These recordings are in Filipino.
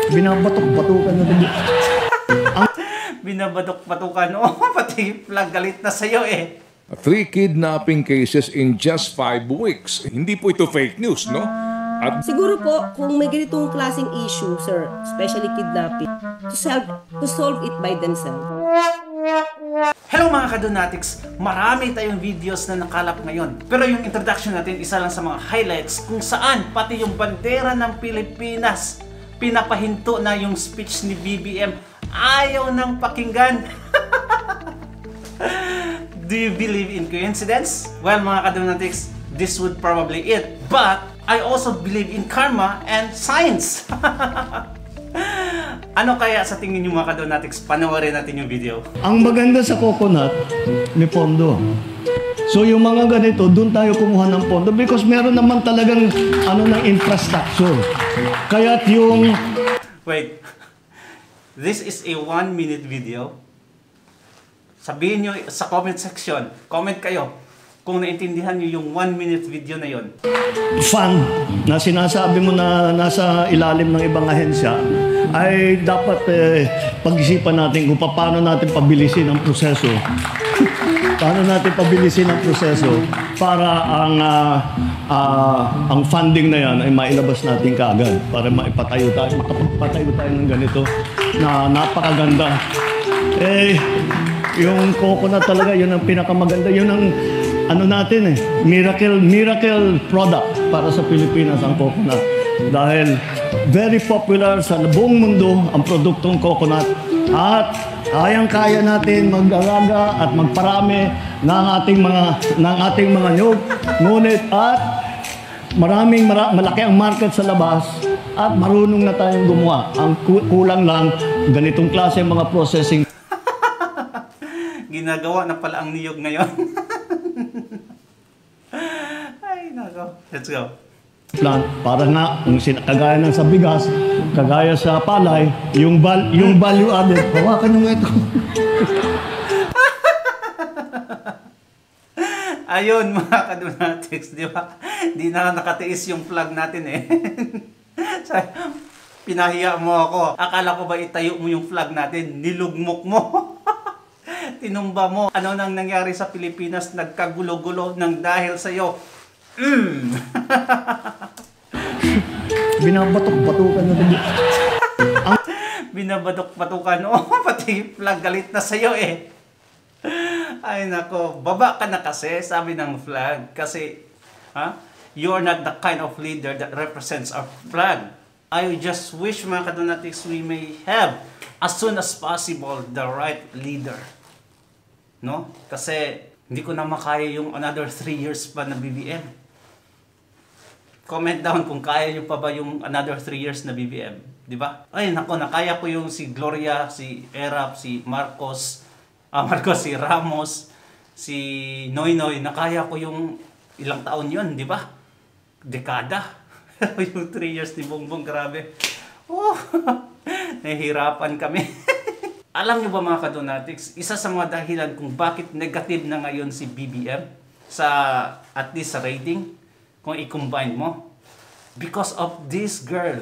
Binabatok-batukan na Binabatok-batukan. Oh, pati flag galit na sa'yo eh. 3 kidnapping cases in just 5 weeks. Hindi po ito fake news, no? At siguro po, kung may ganitong klaseng issue, sir, especially kidnapping, to solve it by themselves. Hello mga kadonatics! Marami tayong videos na nakalap ngayon. Pero yung introduction natin, isa lang sa mga highlights kung saan pati yung bandera ng Pilipinas, pinapahinto na yung speech ni BBM, ayaw ng pakinggan. Do you believe in coincidence? Well mga kadonatics, this would probably it. But I also believe in karma and science. Ano kaya sa tingin niyo mga kadonatics? Panoorin natin yung video. Ang maganda sa coconut, may pondo. So yung mga ganito, doon tayo kumuha ng pondo because meron naman talagang ng infrastructure. Kaya't yung... Wait, this is a 1-minute video. Sabihin nyo sa comment section, comment kayo kung naintindihan nyo yung 1-minute video na yon. Fund na sinasabi mo na nasa ilalim ng ibang ahensya ay dapat pag-isipan natin kung paano natin pabilisin ang proseso. Paano natin pabilisin ang proseso para ang funding na yan ay mailabas natin kaagad para makapagpatayo tayo ng ganito na napakaganda. Yung coconut talaga, yun ang pinakamaganda. Yun ang natin miracle product para sa Pilipinas ang coconut. Dahil very popular sa buong mundo ang produktong coconut at kayang-kaya natin mag-alaga at magparami ng ating mga nyug. Ngunit at malaki ang market sa labas at marunong na tayong gumawa. Ang kulang lang ganitong klase mga processing. Ginagawa na pala ang niyog ngayon. Ay, nako. Let's go. Plan para nga kagaya ng sa bigas, kagaya sa palay, yung value added. Hawakan nyo ito. Ayun mga kadonatics, di ba? Di na nakatiis yung flag natin eh. Pinahiya mo ako. Akala ko ba itayo mo yung flag natin? Nilugmok mo. Tinumba mo. Ano nang nangyari sa Pilipinas? Nagkagulo-gulo ng dahil sa'yo. Binabatok-batukan na Binabatok-batukan. Oh, pati flag galit na sa'yo eh. Ay nako, baba ka na kasi, sabi ng flag. Kasi, you're not the kind of leader that represents our flag. I just wish mga kadonatics we may have as soon as possible the right leader. No? Kasi hindi ko na makaya yung another 3 years pa na BBM. Comment down kung kaya nyo pa ba yung another 3 years na BBM. Di ba? Ay nako, nakaya ko yung si Gloria, si Erap, si Marcos, si Ramos, si Noynoy. Nakaya ko yung ilang taon yun, di ba? Dekada. Yung 3 years ni Bongbong, grabe. Oh, nahihirapan kami. Alam nyo ba mga kadonatics, isa sa mga dahilan kung bakit negative na ngayon si BBM sa at least sa rating, kung i-combine mo, because of this girl.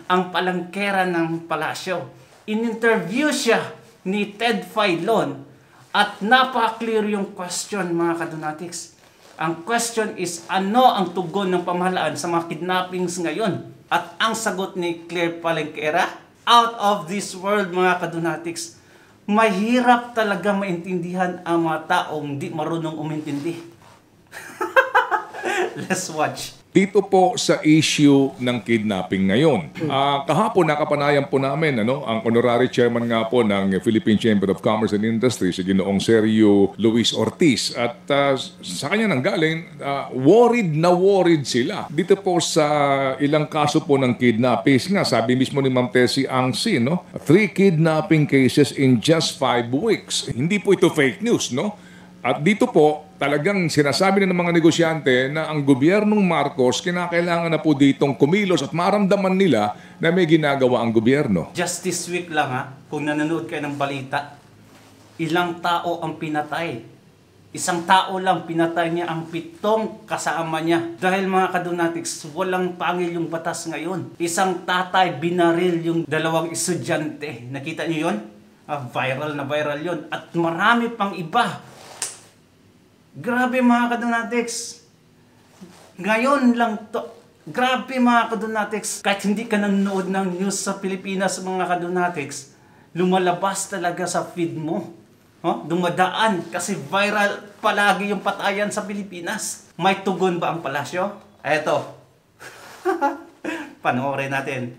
Ang palangkera ng palasyo. In-interview siya ni Ted Filon at napaka-clear yung question mga kadonatics. Ang question is, ano ang tugon ng pamahalaan sa mga kidnappings ngayon? At ang sagot ni Claire Palangkera, out of this world mga kadonatics. Mahirap talaga maintindihan ang mga taong di marunong umintindi. Let's watch. dito po sa issue ng kidnapping ngayon. Kahapon nakapanayan po namin ang honorary chairman nga po ng Philippine Chamber of Commerce and Industry, si Ginoong Sergio Luis Ortiz. At sa kanya nanggaling, worried sila. Dito po sa ilang kaso po ng kidnappings nga, sabi mismo ni Ma'am Tessie Angsi, 3 kidnapping cases in just 5 weeks. Hindi po ito fake news, no? At dito po, talagang sinasabi ng mga negosyante na ang gobyernong Marcos kinakailangan na po ditong kumilos at maramdaman nila na may ginagawa ang gobyerno. Just this week lang kung nanonood kayo ng balita, ilang tao ang pinatay Isang tao lang, pinatay niya ang 7 kasama niya. Dahil mga kadonatics, walang pangil yung batas ngayon. Isang tatay, binaril yung 2 estudyante. Nakita niyo yun? Viral na viral yun. At marami pang iba. Grabe mga kadonatics. Ngayon lang to. Grabe mga kadonatics. Kahit hindi ka nanonood ng news sa Pilipinas mga kadonatics, lumalabas talaga sa feed mo. Dumadaan kasi viral palagi yung patayan sa Pilipinas. May tugon ba ang palasyo? Eto. Panoorin natin.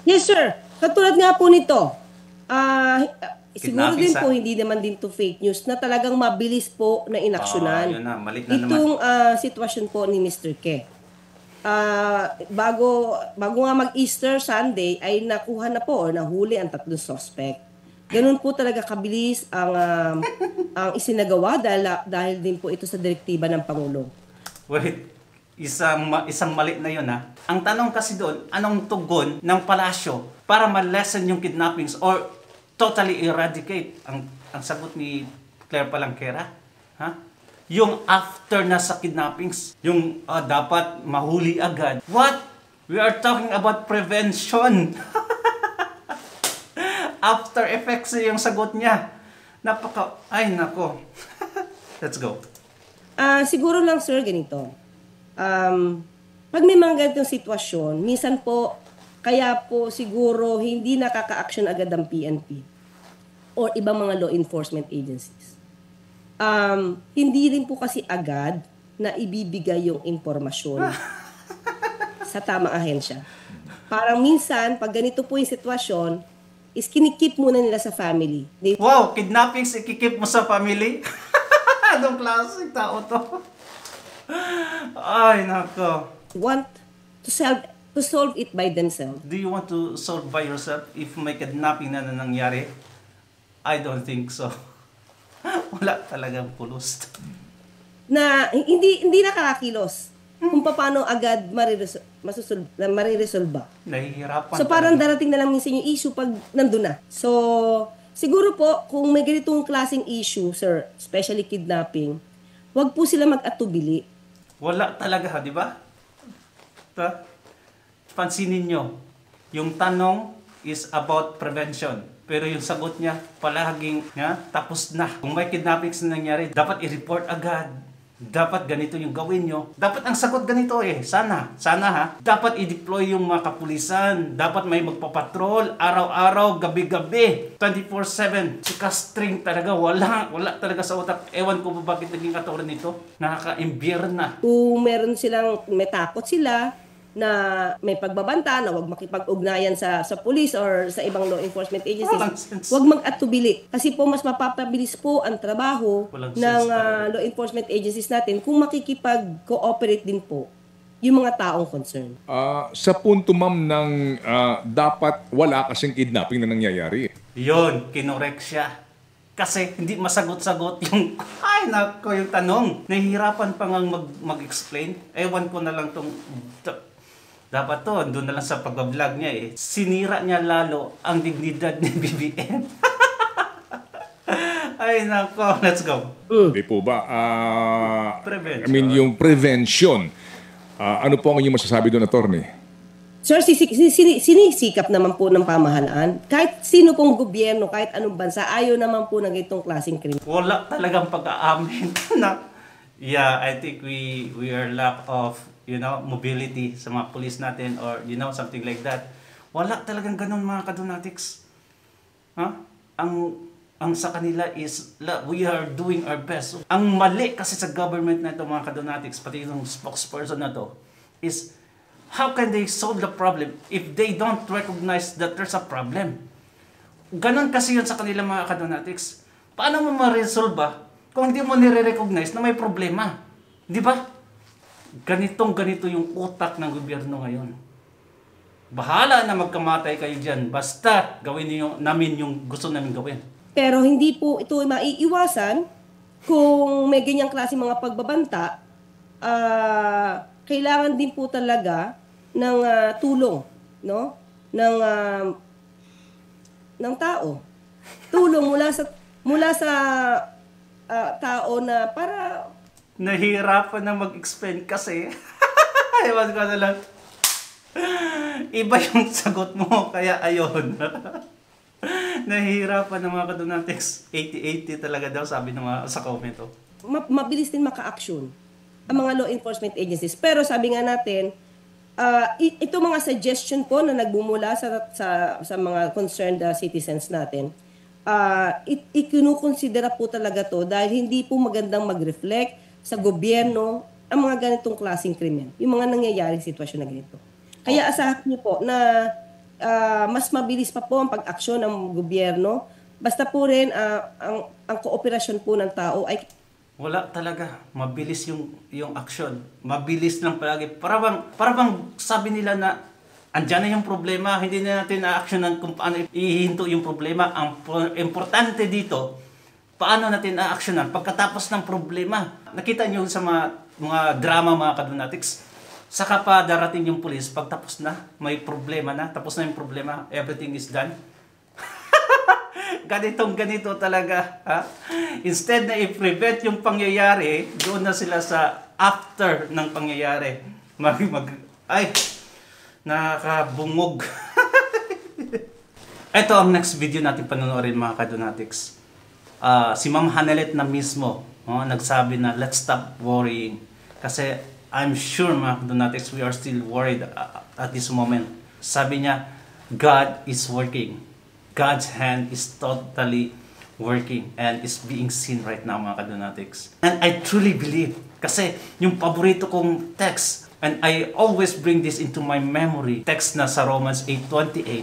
Yes, sir. Katulad nga po nito, siguro din po Kidnapping hindi naman din to fake news na talagang mabilis po na inaksyonan. Yun na, mali na naman. Itong sitwasyon po ni Mr. Ke. Bago nga mag-Easter Sunday ay nakuha na po o nahuli ang 3 suspect. Ganun po talaga kabilis ang isinagawa dahil din po ito sa direktiba ng Pangulo. Wait, isang mali na yun ha. Ang tanong kasi doon, anong tugon ng palasyo para ma-lessen yung kidnappings or totally eradicate? Ang sagot ni Claire Palangkera, ha? Yung after na sa kidnappings, yung dapat mahuli agad. What? We are talking about prevention. After effects yung sagot niya. Ay nako. Let's go. Siguro lang sir, ganito. Pag may mga ganitong sitwasyon, minsan po, kaya po siguro hindi nakaka-action agad ang PNP or ibang mga law enforcement agencies. Hindi rin po kasi agad na ibibigay yung impormasyon sa tamang ahensya. Parang minsan, pag ganito po yung sitwasyon, is kinikip muna nila sa family. Wow, kidnappings ikikip mo sa family? Anong klaseng tao to? Ay, nako. Want to solve it by themselves. Do you want to solve by yourself if may kidnapping na nangyari? I don't think so. Wala talagang pulos. Na hindi nakakakilos kung paano agad mariresolba. Nahihirapan. So parang darating na lang minsan yung issue pag nandun na. So siguro po kung may ganitong klaseng issue, sir, especially kidnapping, wag po sila mag-atubili. Wala talaga, di ba? Pansinin nyo, yung tanong is about prevention. Pero yung sagot niya, palaging tapos na. Kung may kidnappings na nangyari, dapat i-report agad. Dapat ganito yung gawin nyo. Dapat ang sagot ganito Sana ha. Dapat i-deploy yung mga kapulisan. Dapat may magpapatrol. Araw-araw, gabi-gabi. 24/7. Si Castring talaga, wala talaga sa utak. Ewan ko ba bakit naging katulad nito. Nakaka-imbier na. Kung may takot sila na may pagbabanta na wag makipag-ugnayan sa police or sa ibang law enforcement agencies, wag mag-atubili. Kasi po mas mapapabilis po ang trabaho ng law enforcement agencies natin kung makikipag-cooperate din po yung mga taong concerned. Sa punto ma'am ng dapat wala kasing kidnapping na nangyayari. Yun, kinorek siya. Kasi hindi masagot-sagot yung, yung tanong. Nahihirapan pa nga mag-explain. Ewan ko na lang dapat doon na lang sa pag-vlog niya Sinira niya lalo ang dignidad ni BBM. Ay nako, let's go. Di po ba? Prevention. I mean, yung prevention. Ano po ang inyong masasabi doon, attorney? Sir, sinisikap naman po ng pamahalaan. Kahit sino pong gobyerno, kahit anong bansa, ayaw naman po ng itong klaseng krimen. Wala talagang pag-aamin na. Yeah, I think we are lack of mobility sa mga police natin or something like that. Wala talagang ganun mga kadonatics. Ang sa kanila is we are doing our best. Ang mali kasi sa government na ito mga kadonatics, pati yung spokesperson na to, is how can they solve the problem if they don't recognize that there's a problem? Ganon kasi yun sa kanila mga kadonatics. Paano mo ma-resolve kung hindi mo nire-recognize na may problema? Di ba? Ganito yung utak ng gobyerno ngayon. Bahala na magkamatay kayo dyan. Basta gawin namin yung gusto namin gawin. Pero hindi po ito maiiwasan kung may ganyang klase mga pagbabanta. Kailangan din po talaga ng tulong, no? Ng tao. Tulong mula sa tao na para Nahihirapan na mag-explain kasi. Ewan ko na lang. Iba yung sagot mo, kaya ayun. Nahihirapan ng mga kadonatics. 80-80 talaga daw, sabi ng mga sa comment. Oh. mabilis din maka-action ang mga law enforcement agencies. Pero sabi nga natin, ito mga suggestion po na nagbumula sa mga concerned citizens natin, ikinukonsidera po talaga to dahil hindi po magandang mag-reflect sa gobyerno ang mga ganitong klaseng krimen, yung mga nangyayaring sitwasyon na ganito. Kaya asahan niyo po na mas mabilis pa po ang pag-aksyon ng gobyerno, basta po rin ang kooperasyon po ng tao ay Wala talaga. Mabilis yung action. Mabilis lang palagi. Para bang sabi nila na andyan na yung problema, hindi na natin na-actionan kung paano ihinto yung problema. Ang importante dito, paano natin na-actionan pagkatapos ng problema. Nakita nyo sa mga drama, mga kadonatics, saka pa darating yung police, pagtapos na, may problema na, tapos na yung problema, everything is done. Ganito talaga. Ha? Instead na i-prevent yung pangyayari, doon na sila sa after ng pangyayari. Ay, nakabungog. Ito ang next video natin panonoorin, mga kadonatics. Si Ma'am Hanelet na mismo nagsabi na let's stop worrying. Kasi I'm sure, mga kadonatics, we are still worried at this moment. Sabi niya, God is working. God's hand is totally working and is being seen right now, mga kadonatics. And I truly believe, kasi yung paborito kong text, and I always bring this into my memory, text na sa Romans 8:28,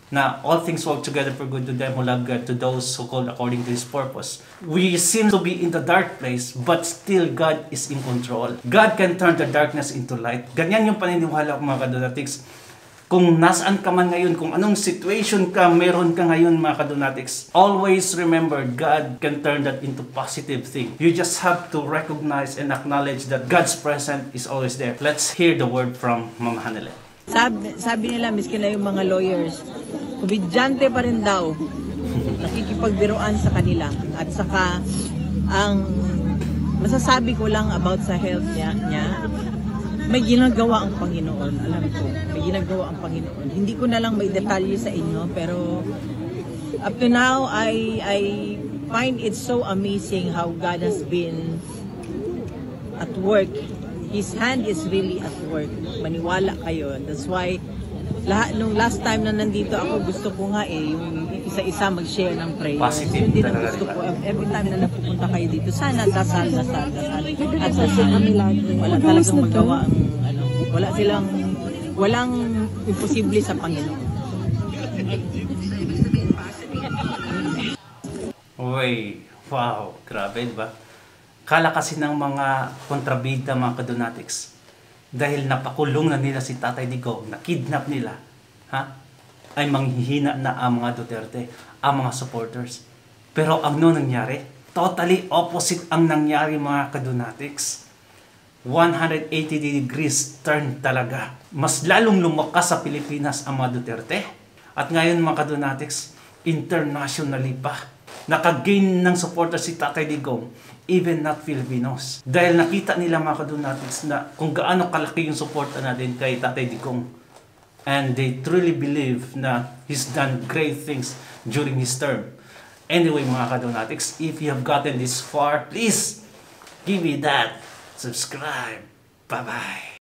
na all things work together for good to them who love God, to those who called according to His purpose. We seem to be in the dark place, but still God is in control. God can turn the darkness into light. Ganyan yung paniniwala ko, mga kadonatics. Kung nasaan ka man ngayon, kung anong situation ka, meron ka ngayon, mga kadonatics, always remember, God can turn that into positive thing. You just have to recognize and acknowledge that God's presence is always there. Let's hear the word from Ma'am Hanelet. Sabi nila, miskin na yung mga lawyers, komedyante pa rin daw, nakikipagbiruan sa kanila. At saka, ang masasabi ko lang about sa health niya, may ginagawa ang Panginoon. Alam ko, may ginagawa ang Panginoon. Hindi ko na lang may detalye sa inyo, pero up to now, I find it so amazing how God has been at work. His hand is really at work. Maniwala kayo. That's why, nung last time na nandito ako, gusto ko nga yung isa-isa mag-share ng prayer. Positive Yun din ang talaga, gusto diba? ko. Every time na napupunta kayo dito, sana dasal. At dasal. Wala talagang magawa ang walang imposible sa Panginoon. Uy, wow, grabe, diba? Kala kasi ng mga kontrabida, mga kadonatics, dahil napakulong na nila si Tatay Digong, na-kidnap nila, ay manghihina na ang mga Duterte, ang mga supporters. Pero ano nangyari? Totally opposite ang nangyari, mga kadonatics. 180 degrees turn talaga. Mas lalong lumakas sa Pilipinas ang mga Duterte. At ngayon, mga kadonatics, internationally pa, nakagain ng supporter si Tatay Digong, even not Filipinos. Dahil nakita nila, mga kadonatics, na kung gaano kalaki yung suporta natin kay Tatay Digong. And they truly believe na he's done great things during his term. Anyway, mga kadonatics, if you have gotten this far, please give me that subscribe. Bye-bye.